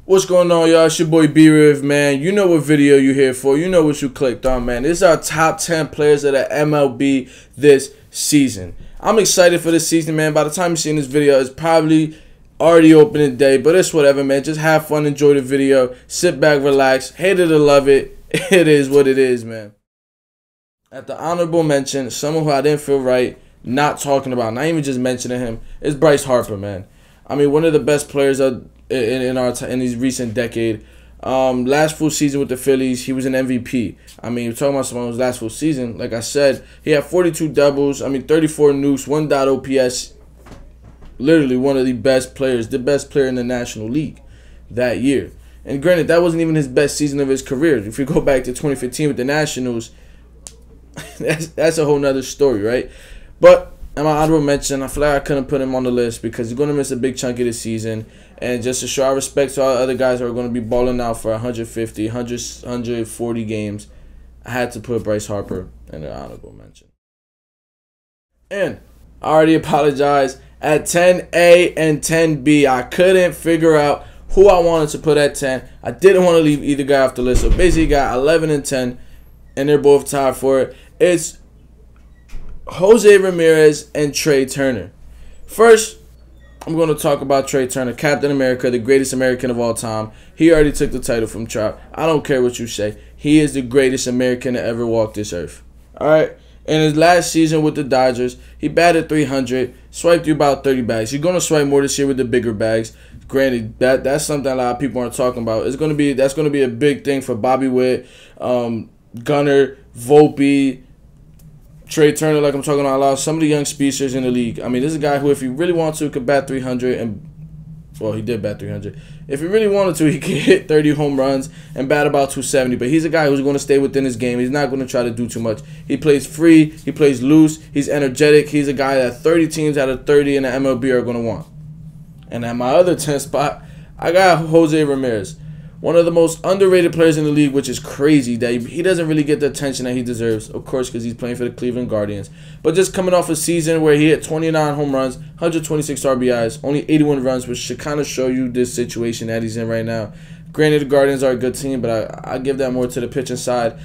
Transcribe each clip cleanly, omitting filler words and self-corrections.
What's going on, y'all? It's your boy B-Riv, man. You know what video you here for. You know what you clicked on, man. This is our top 10 players of the MLB this season. I'm excited for this season, man. By the time you're seeing this video, it's probably already opening day, but it's whatever, man. Just have fun, enjoy the video, sit back, relax. Hate it or love it. It is what it is, man. At the honorable mention, someone who I didn't feel right not talking about, not even just mentioning him, is Bryce Harper, man. I mean, one of the best players in these recent decade. Last full season with the Phillies, he was an MVP. I mean, you're talking about someone who's last full season. Like I said, he had 42 doubles. I mean, 34 nukes, 1 OPS. Literally one of the best players, the best player in the National League that year. And granted, that wasn't even his best season of his career. If you go back to 2015 with the Nationals, that's a whole nother story, right? But in my honorable mention, I feel like I couldn't put him on the list because he's going to miss a big chunk of the season. And just to show our respect to all the other guys who are going to be balling out for 150, 140 games, I had to put Bryce Harper in the honorable mention. And I already apologized. At 10A and 10B, I couldn't figure out who I wanted to put at 10. I didn't want to leave either guy off the list. So basically, got 11 and 10, and they're both tied for it. It's Jose Ramirez and Trey Turner. First, I'm going to talk about Trey Turner, Captain America, the greatest American of all time. He already took the title from Trout. I don't care what you say. He is the greatest American to ever walk this earth. All right? In his last season with the Dodgers, he batted .300, swiped through about 30 bags. He's going to swipe more this year with the bigger bags. Granted, that's something a lot of people aren't talking about. That's going to be a big thing for Bobby Witt, Gunnar, Volpe, Trey Turner, like I'm talking about a lot, some of the young speedsters in the league. I mean, this is a guy who, if he really wants to, could bat .300 and, well, he did bat .300. If he really wanted to, he could hit 30 home runs and bat about .270. But he's a guy who's going to stay within his game. He's not going to try to do too much. He plays free. He plays loose. He's energetic. He's a guy that 30 teams out of 30 in the MLB are going to want. And at my other 10 spot, I got Jose Ramirez. One of the most underrated players in the league, which is crazy that he doesn't really get the attention that he deserves, of course, because he's playing for the Cleveland Guardians. But just coming off a season where he hit 29 home runs, 126 RBIs, only 81 runs, which should kind of show you this situation that he's in right now. Granted, the Guardians are a good team, but I give that more to the pitching side.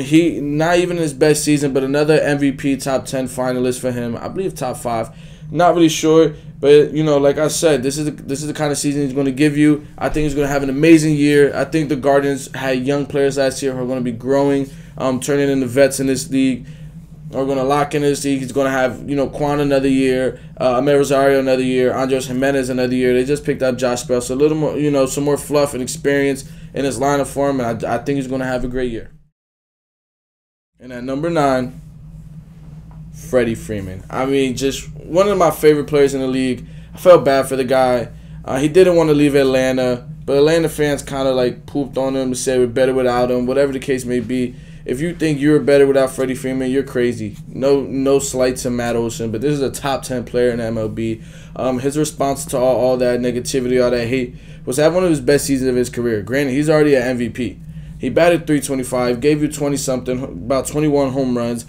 He not even his best season, but another MVP, top 10 finalist for him. I believe top 5. Not really sure, but you know, like I said, this is the kind of season he's going to give you. I think he's going to have an amazing year. I think the Guardians had young players last year who are going to be growing, turning into vets in this league. Are going to lock in this league. He's going to have, you know, Quan another year, Amer Rosario another year, Andres Jimenez another year. They just picked up Josh Bell, so a little more, you know, some more fluff and experience in his lineup for him, and I think he's going to have a great year. And at number 9. Freddie Freeman. I mean, just one of my favorite players in the league. I felt bad for the guy. He didn't want to leave Atlanta, but Atlanta fans kind of like pooped on him and said we're better without him, whatever the case may be. If you think you're better without Freddie Freeman, you're crazy. No slight to Matt Olson, but this is a top 10 player in the MLB. His response to all that negativity, all that hate, was to have one of his best seasons of his career. Granted, he's already an MVP. He batted .325, gave you 20-something, about 21 home runs.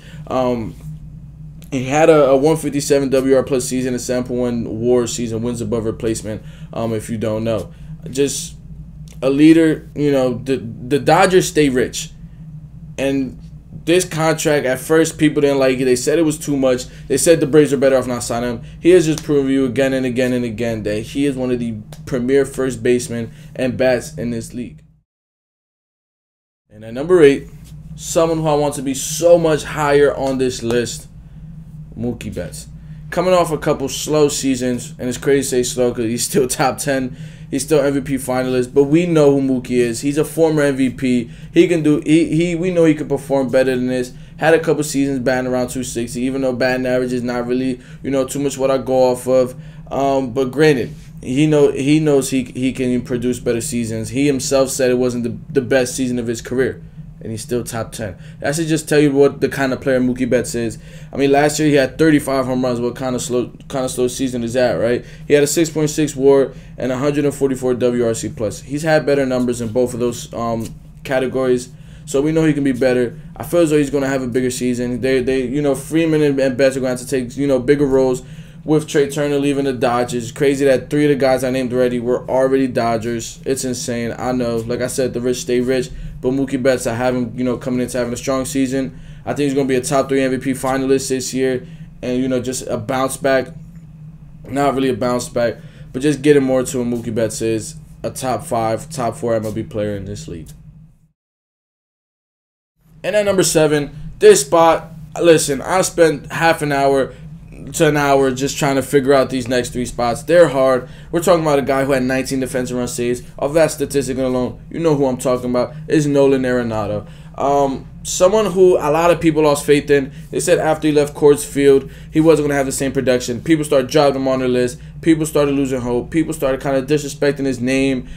He had a 157 WR plus season, a 7.1 WAR season, wins above replacement, if you don't know. Just a leader, you know, the Dodgers stay rich. And this contract, at first, people didn't like it. They said it was too much. They said the Braves are better off not signing him. He has just proven you again and again and again that he is one of the premier first basemen and bats in this league. And at number 8, someone who I want to be so much higher on this list, Mookie Betts. Coming off a couple slow seasons, and it's crazy to say slow because he's still top 10. He's still MVP finalist, but we know who Mookie is. He's a former MVP. He can do. We know he can perform better than this. Had a couple seasons batting around 260, even though batting average is not really, you know, too much what I go off of. But granted, he knows he can produce better seasons. He himself said it wasn't the best season of his career, and he's still top 10. That should just tell you what the kind of player Mookie Betts is. I mean, last year he had 35 home runs. What kind of slow season is that, right? He had a 6.6 WAR and 144 WRC plus. He's had better numbers in both of those categories, so we know he can be better. I feel as though he's going to have a bigger season. They you know, Freeman and Betts are going to have to take, you know, bigger roles. with Trey Turner leaving the Dodgers. Crazy that 3 of the guys I named already were already Dodgers. It's insane. I know. Like I said, the rich stay rich. But Mookie Betts, I have him, coming into having a strong season. I think he's going to be a top 3 MVP finalist this year. And, just a bounce back. Not really a bounce back, but just getting more to him. Mookie Betts is a top 5, top 4 MLB player in this league. And at number 7, this spot, listen, I spent half an hour to an hour just trying to figure out these next 3 spots. They're hard. We're talking about a guy who had 19 defensive run saves. Of that statistic alone, you know who I'm talking about, is Nolan Arenado. Someone who a lot of people lost faith in. They said after he left Coors Field, he wasn't going to have the same production. People started dropping him on their list. People started losing hope. People started kind of disrespecting his name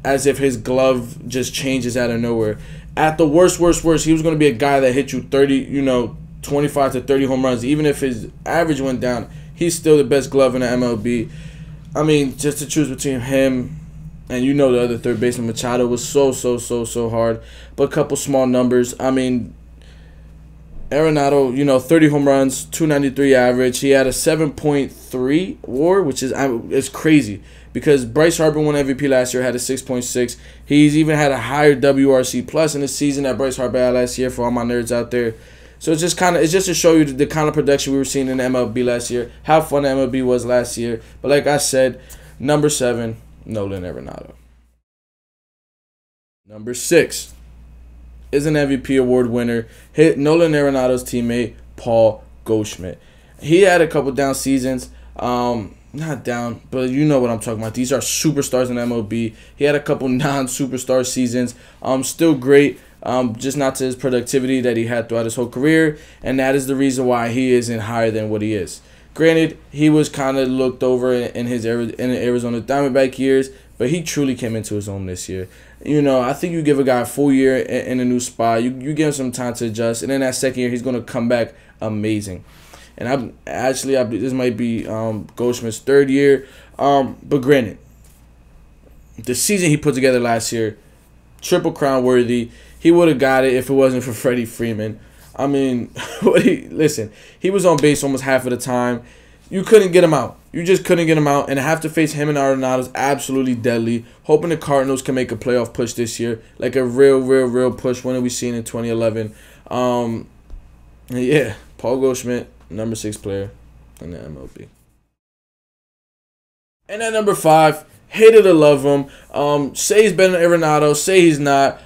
as if his glove just changes out of nowhere. At the worst, he was going to be a guy that hit you 30, 25 to 30 home runs. Even if his average went down, he's still the best glove in the MLB. I mean, just to choose between him and the other third baseman, Machado, was so hard. But a couple small numbers. I mean, Arenado, 30 home runs, 293 average. He had a 7.3 WAR, which is crazy because Bryce Harper won MVP last year, had a 6.6. He's even had a higher WRC plus in the season that Bryce Harper had last year. For all my nerds out there. So it's just to show you the kind of production we were seeing in the MLB last year, how fun the MLB was last year. But like I said, number 7, Nolan Arenado. Number 6 is an MVP award winner, Nolan Arenado's teammate, Paul Goldschmidt. He had a couple down seasons. Not down, but you know what I'm talking about. These are superstars in MLB. He had a couple non-superstar seasons. Still great. Just not to his productivity that he had throughout his whole career, and that is the reason why he isn't higher than what he is. Granted, he was kind of looked over in the Arizona Diamondback years, but he truly came into his own this year. I think you give a guy a full year in a new spot, you give him some time to adjust, and then that second year he's going to come back amazing. And this might be Goldschmidt's 3rd year, but granted, the season he put together last year, Triple Crown worthy. He would have got it if it wasn't for Freddie Freeman. I mean, he was on base almost half of the time. You couldn't get him out. You just couldn't get him out. And to have to face him and Arenado is absolutely deadly. Hoping the Cardinals can make a playoff push this year. Like a real push. When have we seen in 2011? Yeah, Paul Goldschmidt, number 6 player in the MLB. And at number 5, hate it or love him. Say he's better than Arenado. Say he's not.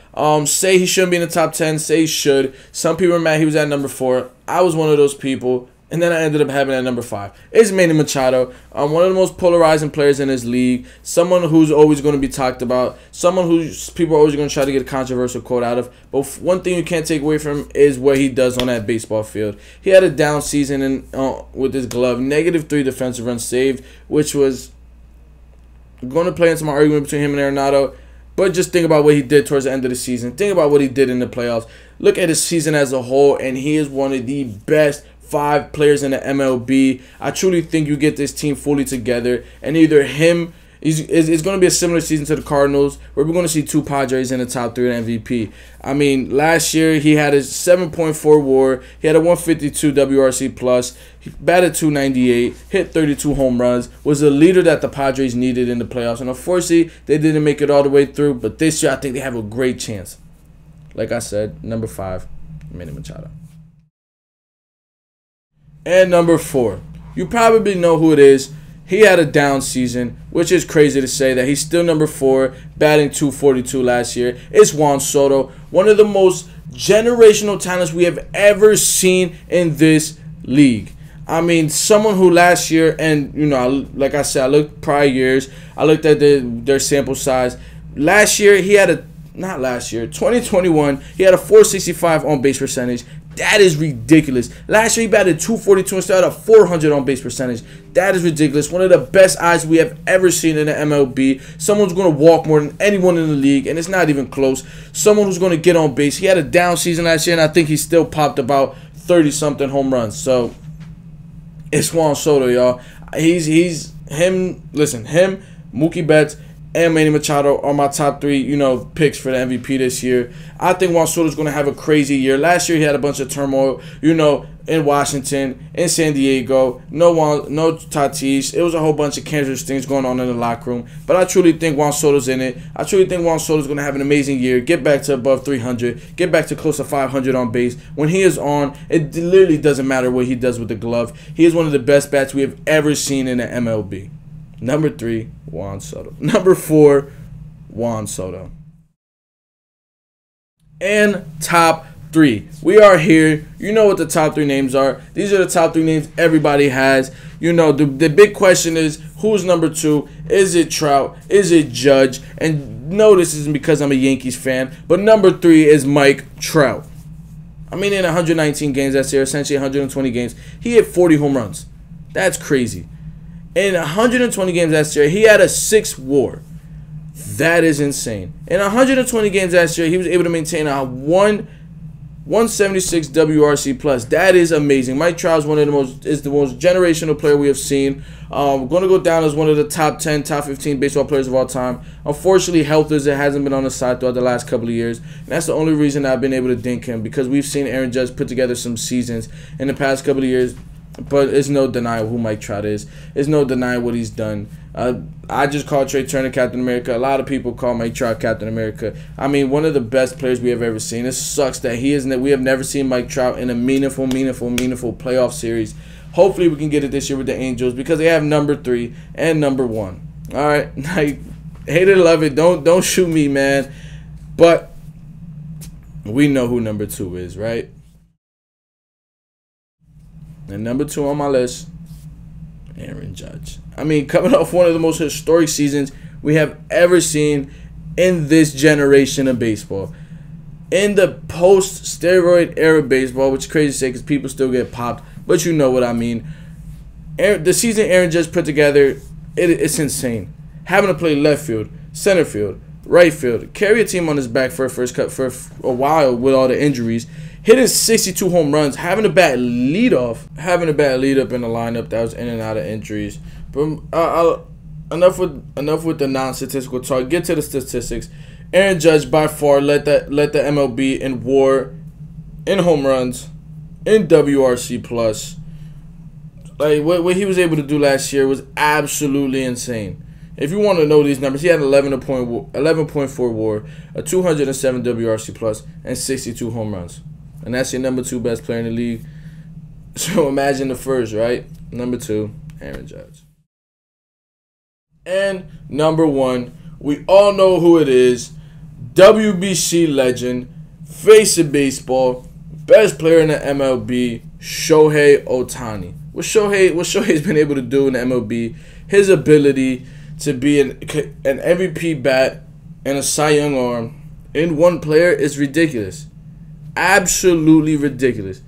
Say he shouldn't be in the top 10. Say he should. Some people are mad he was at number 4. I was one of those people. And then I ended up having at number 5. It's Manny Machado. One of the most polarizing players in this league. Someone who's always going to be talked about. Someone who people are always going to try to get a controversial quote out of. But one thing you can't take away from him is what he does on that baseball field. He had a down season with his glove. -3 defensive runs saved, which was going to play into my argument between him and Arenado. But just think about what he did towards the end of the season. Think about what he did in the playoffs. Look at his season as a whole, and he is one of the best 5 players in the MLB. I truly think you get this team fully together, and either him, it's going to be a similar season to the Cardinals, where we're going to see 2 Padres in the top 3 of MVP. I mean, last year he had a 7.4 WAR, he had a 152 WRC plus, he batted .298, hit 32 home runs, was a leader that the Padres needed in the playoffs, and unfortunately they didn't make it all the way through. But this year I think they have a great chance. Like I said, number 5, Manny Machado. And number 4, you probably know who it is. He had a down season, which is crazy to say that he's still number 4, batting .242 last year. It's Juan Soto, one of the most generational talents we have ever seen in this league. I mean, someone who last year, and like I said, I looked prior years, I looked at their sample size. Last year, 2021, he had a .465 on base percentage. That is ridiculous. Last year he batted .242 instead of 400 on base percentage. That is ridiculous. One of the best eyes we have ever seen in the MLB. Someone who's going to walk more than anyone in the league, and it's not even close. Someone who's going to get on base. He had a down season last year, and I think he still popped about 30-something home runs. So it's Juan Soto, y'all. He's him. Listen, him, Mookie Betts, and Manny Machado are my top three, picks for the MVP this year. I think Juan Soto's going to have a crazy year. Last year he had a bunch of turmoil, in Washington, in San Diego. No Tatis. It was a whole bunch of cancerous things going on in the locker room. But I truly think Juan Soto's in it. I truly think Juan Soto's going to have an amazing year, get back to above 300, get back to close to 500 on base. When he is on, it literally doesn't matter what he does with the glove. He is one of the best bats we have ever seen in the MLB. Number 3, Juan Soto. Number 4, Juan Soto. And top 3. We are here. You know what the top 3 names are. These are the top 3 names everybody has. The big question is, who's number 2? Is it Trout? Is it Judge? And no, this isn't because I'm a Yankees fan, but number 3 is Mike Trout. I mean, in 119 games last year, essentially 120 games, he hit 40 home runs. That's crazy. In 120 games last year, he had a 6 WAR. That is insane. In 120 games last year, he was able to maintain a 176 WRC plus. That is amazing. Mike Trout is the most generational player we have seen. Going to go down as one of the top 10, top 15 baseball players of all time. Unfortunately, health hasn't been on his side throughout the last couple of years. And that's the only reason I've been able to dink him, because we've seen Aaron Judge put together some seasons in the past couple of years. But it's no denying who Mike Trout is. It's no denying what he's done. I just call Trey Turner Captain America. A lot of people call Mike Trout Captain America. I mean, one of the best players we have ever seen. It sucks that we have never seen Mike Trout in a meaningful playoff series. Hopefully we can get it this year with the Angels, because they have number 3 and number 1. All right, hate it or love it. Don't shoot me, man. But we know who number 2 is, right? And number 2 on my list, Aaron Judge. I mean, coming off one of the most historic seasons we have ever seen in this generation of baseball. In the post-steroid era baseball, which is crazy to say because people still get popped, but you know what I mean. The season Aaron Judge put together, it's insane. Having to play left field, center field, right field, carry a team on his back for a while with all the injuries, hitting 62 home runs, having a bad lead up in the lineup that was in and out of injuries. But enough with the non-statistical talk. Get to the statistics. Aaron Judge by far led the MLB in WAR, in home runs, in WRC plus. Like what he was able to do last year was absolutely insane. If you want to know these numbers, he had 11.4 WAR, a 207 WRC plus, and 62 home runs. And that's your number 2 best player in the league. So imagine the first, right? Number 2, Aaron Judge. And number 1, we all know who it is. WBC legend, face of baseball, best player in the MLB, Shohei Ohtani. What Shohei's been able to do in the MLB, his ability to be an MVP bat and a Cy Young arm in one player is ridiculous. Absolutely ridiculous.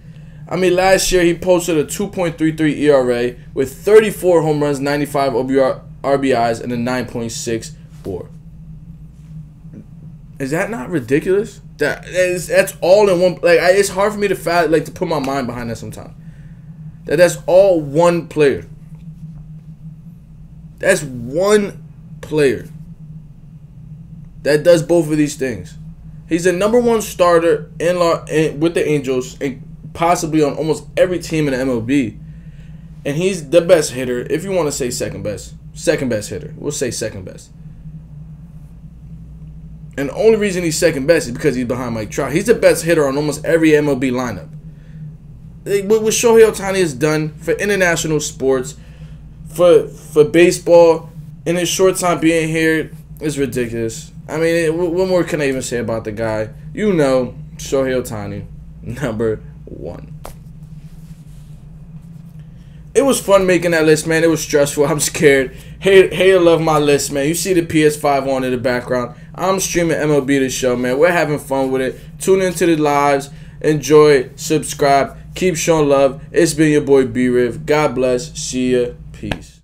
I mean, last year he posted a 2.33 ERA with 34 home runs, 95 RBIs, and a 9.6 WAR. Is that not ridiculous? That's all in one. Like, it's hard for me to put my mind behind that sometimes. That's all one player. That's one player that does both of these things. He's the number 1 starter with the Angels and possibly on almost every team in the MLB. And he's the best hitter. If you want to say second best hitter. We'll say second best. And the only reason he's second best is because he's behind Mike Trout. He's the best hitter on almost every MLB lineup. What Shohei Ohtani has done for international sports, for baseball, in his short time being here, is ridiculous. I mean, what more can I even say about the guy? You know, Shohei Ohtani, number 1. It was fun making that list, man. It was stressful. I'm scared. Hey, I love my list, man. You see the PS5 on in the background. I'm streaming MLB The Show, man. We're having fun with it. Tune into the lives. Enjoy. Subscribe. Keep showing love. It's been your boy B-Riv. God bless. See ya. Peace.